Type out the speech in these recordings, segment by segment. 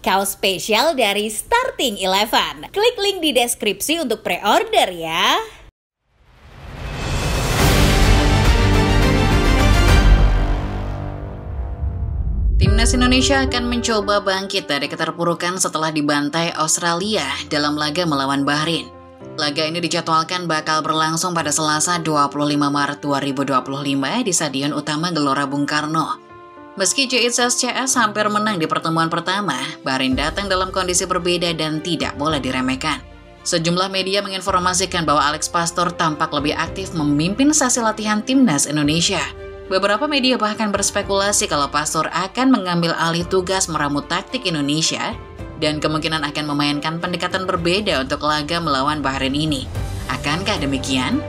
Kaos spesial dari Starting Eleven. Klik link di deskripsi untuk pre-order ya. Timnas Indonesia akan mencoba bangkit dari keterpurukan setelah dibantai Australia dalam laga melawan Bahrain. Laga ini dijadwalkan bakal berlangsung pada Selasa 25 Maret 2025 di Stadion Utama Gelora Bung Karno. Meski JHS hampir menang di pertemuan pertama, Bahrain datang dalam kondisi berbeda dan tidak boleh diremehkan. Sejumlah media menginformasikan bahwa Alex Pastoor tampak lebih aktif memimpin sesi latihan Timnas Indonesia. Beberapa media bahkan berspekulasi kalau Pastoor akan mengambil alih tugas meramu taktik Indonesia dan kemungkinan akan memainkan pendekatan berbeda untuk laga melawan Bahrain ini. Akankah demikian?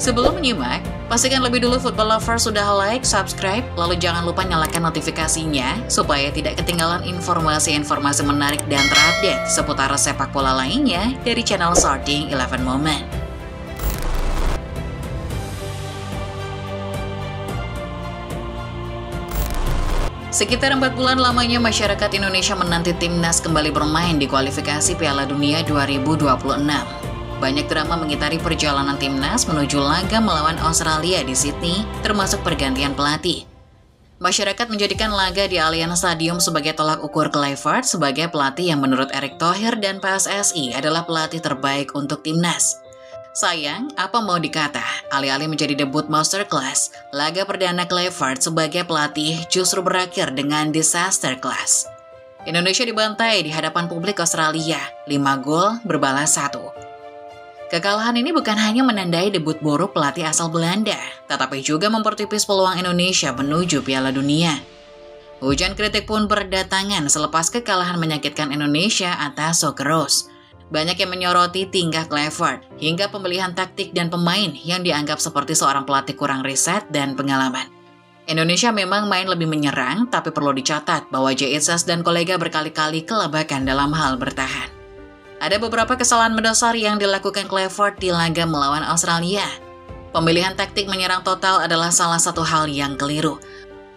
Sebelum menyimak, pastikan lebih dulu Football Lover sudah like, subscribe, lalu jangan lupa nyalakan notifikasinya supaya tidak ketinggalan informasi-informasi menarik dan terupdate seputar sepak bola lainnya dari channel Starting Eleven Moment. Sekitar 4 bulan lamanya masyarakat Indonesia menanti Timnas kembali bermain di kualifikasi Piala Dunia 2026. Banyak drama mengitari perjalanan Timnas menuju laga melawan Australia di Sydney, termasuk pergantian pelatih. Masyarakat menjadikan laga di Allianz Stadium sebagai tolak ukur Kluivert sebagai pelatih yang menurut Erick Thohir dan PSSI adalah pelatih terbaik untuk Timnas. Sayang, apa mau dikata, alih-alih menjadi debut masterclass, laga perdana Kluivert sebagai pelatih justru berakhir dengan disaster class. Indonesia dibantai di hadapan publik Australia, 5 gol berbalas 1. Kekalahan ini bukan hanya menandai debut buruk pelatih asal Belanda, tetapi juga mempertipis peluang Indonesia menuju Piala Dunia. Hujan kritik pun berdatangan selepas kekalahan menyakitkan Indonesia atas Socceroos. Banyak yang menyoroti tingkah Kluivert hingga pemilihan taktik dan pemain yang dianggap seperti seorang pelatih kurang riset dan pengalaman. Indonesia memang main lebih menyerang, tapi perlu dicatat bahwa JHS dan kolega berkali-kali kelabakan dalam hal bertahan. Ada beberapa kesalahan mendasar yang dilakukan Kluivert di laga melawan Australia. Pemilihan taktik menyerang total adalah salah satu hal yang keliru.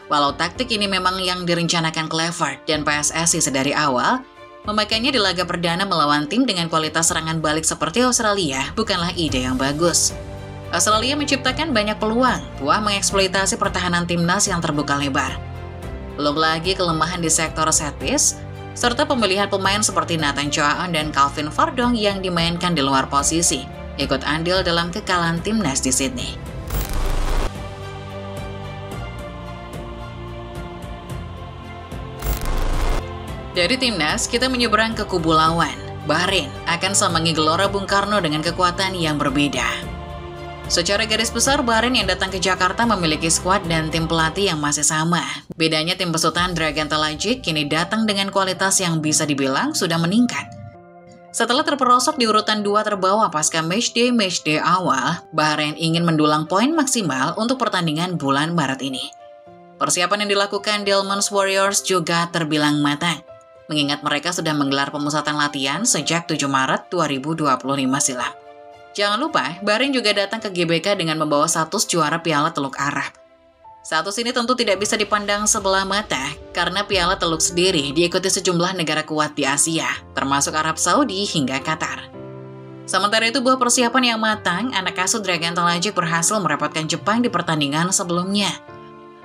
Walau taktik ini memang yang direncanakan Kluivert dan PSSI sedari awal, memakainya di laga perdana melawan tim dengan kualitas serangan balik seperti Australia bukanlah ide yang bagus. Australia menciptakan banyak peluang, buah mengeksploitasi pertahanan Timnas yang terbuka lebar. Belum lagi kelemahan di sektor set piece, serta pemilihan pemain seperti Nathan Choaon dan Calvin Verdong yang dimainkan di luar posisi, ikut andil dalam kekalahan Timnas di Sydney. Dari Timnas, kita menyeberang ke kubu lawan. Bahrain akan sambangi Gelora Bung Karno dengan kekuatan yang berbeda. Secara garis besar, Bahrain yang datang ke Jakarta memiliki skuad dan tim pelatih yang masih sama. Bedanya tim besutan Dragan Talajik kini datang dengan kualitas yang bisa dibilang sudah meningkat. Setelah terperosok di urutan 2 terbawah pasca matchday awal, Bahrain ingin mendulang poin maksimal untuk pertandingan bulan Maret ini. Persiapan yang dilakukan Delmans Warriors juga terbilang matang, mengingat mereka sudah menggelar pemusatan latihan sejak 7 Maret 2025 silam. Jangan lupa, Bahrain juga datang ke GBK dengan membawa status juara Piala Teluk Arab. Status ini tentu tidak bisa dipandang sebelah mata, karena Piala Teluk sendiri diikuti sejumlah negara kuat di Asia, termasuk Arab Saudi hingga Qatar. Sementara itu, buah persiapan yang matang, anak asuh Dragan Talajik berhasil merepotkan Jepang di pertandingan sebelumnya.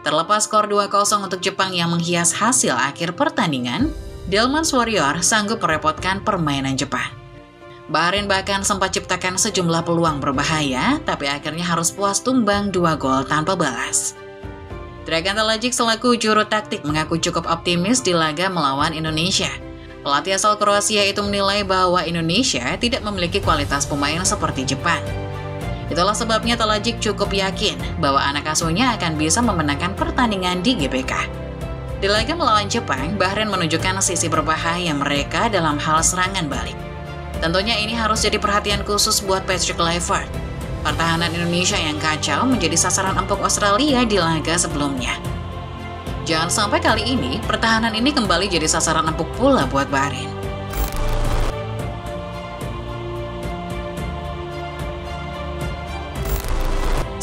Terlepas skor 2-0 untuk Jepang yang menghias hasil akhir pertandingan, Delmans Warrior sanggup merepotkan permainan Jepang. Bahrain bahkan sempat ciptakan sejumlah peluang berbahaya, tapi akhirnya harus puas tumbang 2 gol tanpa balas. Dragan Talajik selaku juru taktik mengaku cukup optimis di laga melawan Indonesia. Pelatih asal Kroasia itu menilai bahwa Indonesia tidak memiliki kualitas pemain seperti Jepang. Itulah sebabnya Talajik cukup yakin bahwa anak asuhnya akan bisa memenangkan pertandingan di GBK. Di laga melawan Jepang, Bahrain menunjukkan sisi berbahaya mereka dalam hal serangan balik. Tentunya ini harus jadi perhatian khusus buat Patrick Kluivert. Pertahanan Indonesia yang kacau menjadi sasaran empuk Australia di laga sebelumnya. Jangan sampai kali ini, pertahanan ini kembali jadi sasaran empuk pula buat Bahrain.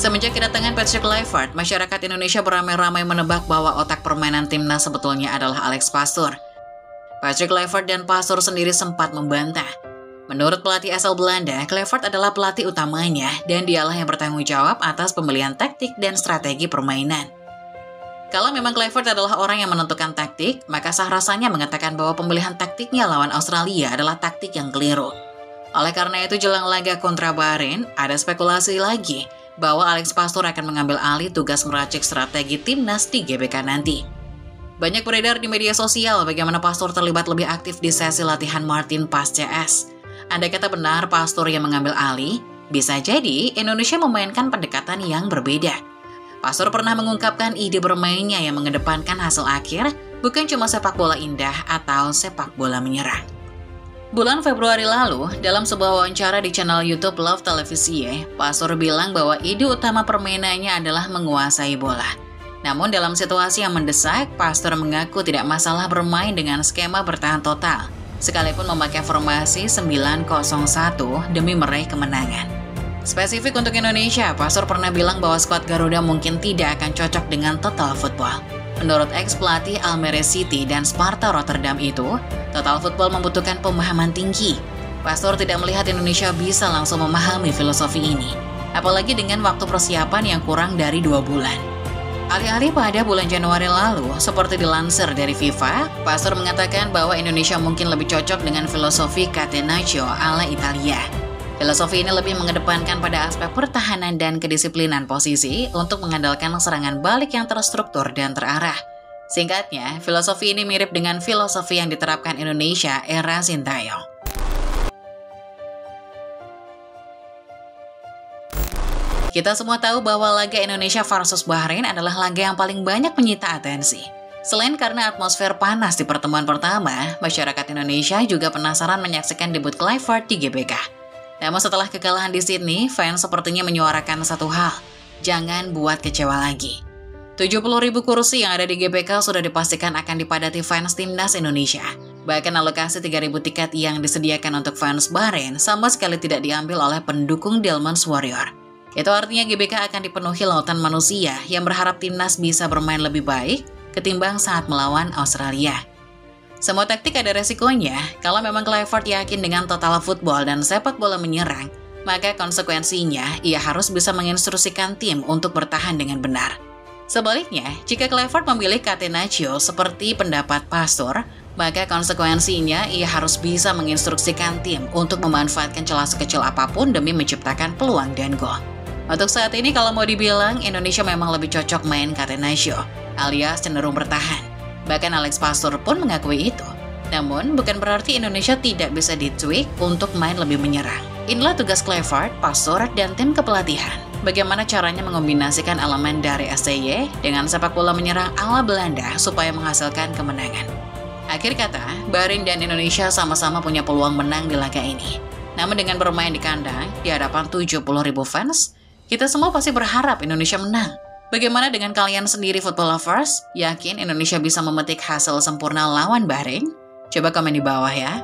Semenjak kedatangan Patrick Kluivert, masyarakat Indonesia beramai-ramai menebak bahwa otak permainan timnas sebetulnya adalah Alex Pastoor. Patrick Kluivert dan Pastoor sendiri sempat membantah. Menurut pelatih asal Belanda, Kluivert adalah pelatih utamanya dan dialah yang bertanggung jawab atas pembelian taktik dan strategi permainan. Kalau memang Kluivert adalah orang yang menentukan taktik, maka sah rasanya mengatakan bahwa pemilihan taktiknya lawan Australia adalah taktik yang keliru. Oleh karena itu, jelang laga kontra Bahrain, ada spekulasi lagi bahwa Alex Pastoor akan mengambil alih tugas meracik strategi timnas di GBK nanti. Banyak beredar di media sosial bagaimana Pastoor terlibat lebih aktif di sesi latihan Martin pas CS. Andai kata benar Pastoor yang mengambil alih, bisa jadi Indonesia memainkan pendekatan yang berbeda. Pastoor pernah mengungkapkan ide bermainnya yang mengedepankan hasil akhir, bukan cuma sepak bola indah atau sepak bola menyerang. Bulan Februari lalu, dalam sebuah wawancara di channel YouTube Love Televisie, Pastoor bilang bahwa ide utama permainannya adalah menguasai bola. Namun dalam situasi yang mendesak, Pastoor mengaku tidak masalah bermain dengan skema bertahan total, sekalipun memakai formasi 9-0-1 demi meraih kemenangan. Spesifik untuk Indonesia, Pastoor pernah bilang bahwa skuad Garuda mungkin tidak akan cocok dengan total football. Menurut ex-pelatih Almere City dan Sparta Rotterdam itu, total football membutuhkan pemahaman tinggi. Pastoor tidak melihat Indonesia bisa langsung memahami filosofi ini, apalagi dengan waktu persiapan yang kurang dari 2 bulan. Alih-alih pada bulan Januari lalu, seperti dilansir dari FIFA, Pastoor mengatakan bahwa Indonesia mungkin lebih cocok dengan filosofi Catenaccio ala Italia. Filosofi ini lebih mengedepankan pada aspek pertahanan dan kedisiplinan posisi untuk mengandalkan serangan balik yang terstruktur dan terarah. Singkatnya, filosofi ini mirip dengan filosofi yang diterapkan Indonesia era Sintayong. Kita semua tahu bahwa laga Indonesia versus Bahrain adalah laga yang paling banyak menyita atensi. Selain karena atmosfer panas di pertemuan pertama, masyarakat Indonesia juga penasaran menyaksikan debut Kluivert di GBK. Namun setelah kekalahan di Sydney, fans sepertinya menyuarakan satu hal, jangan buat kecewa lagi. 70.000 kursi yang ada di GBK sudah dipastikan akan dipadati fans timnas Indonesia. Bahkan alokasi 3.000 tiket yang disediakan untuk fans Bahrain sama sekali tidak diambil oleh pendukung Delmonts Warrior. Itu artinya GBK akan dipenuhi lautan manusia yang berharap timnas bisa bermain lebih baik ketimbang saat melawan Australia. Semua taktik ada resikonya. Kalau memang Kluivert yakin dengan total football dan sepak bola menyerang, maka konsekuensinya ia harus bisa menginstruksikan tim untuk bertahan dengan benar. Sebaliknya, jika Kluivert memilih Catenaccio seperti pendapat Pastoor, maka konsekuensinya ia harus bisa menginstruksikan tim untuk memanfaatkan celah sekecil apapun demi menciptakan peluang dan gol. Untuk saat ini kalau mau dibilang, Indonesia memang lebih cocok main Catenaccio, alias cenderung bertahan. Bahkan Alex Pastoor pun mengakui itu. Namun, bukan berarti Indonesia tidak bisa ditweak untuk main lebih menyerang. Inilah tugas Kluivert, Pastoor, dan tim kepelatihan. Bagaimana caranya mengombinasikan elemen dari SCY dengan sepak bola menyerang ala Belanda supaya menghasilkan kemenangan. Akhir kata, Bahrain dan Indonesia sama-sama punya peluang menang di laga ini. Namun dengan bermain di kandang, di hadapan 70.000 fans, kita semua pasti berharap Indonesia menang. Bagaimana dengan kalian sendiri football lovers? Yakin Indonesia bisa memetik hasil sempurna lawan Bahrain? Coba komen di bawah ya.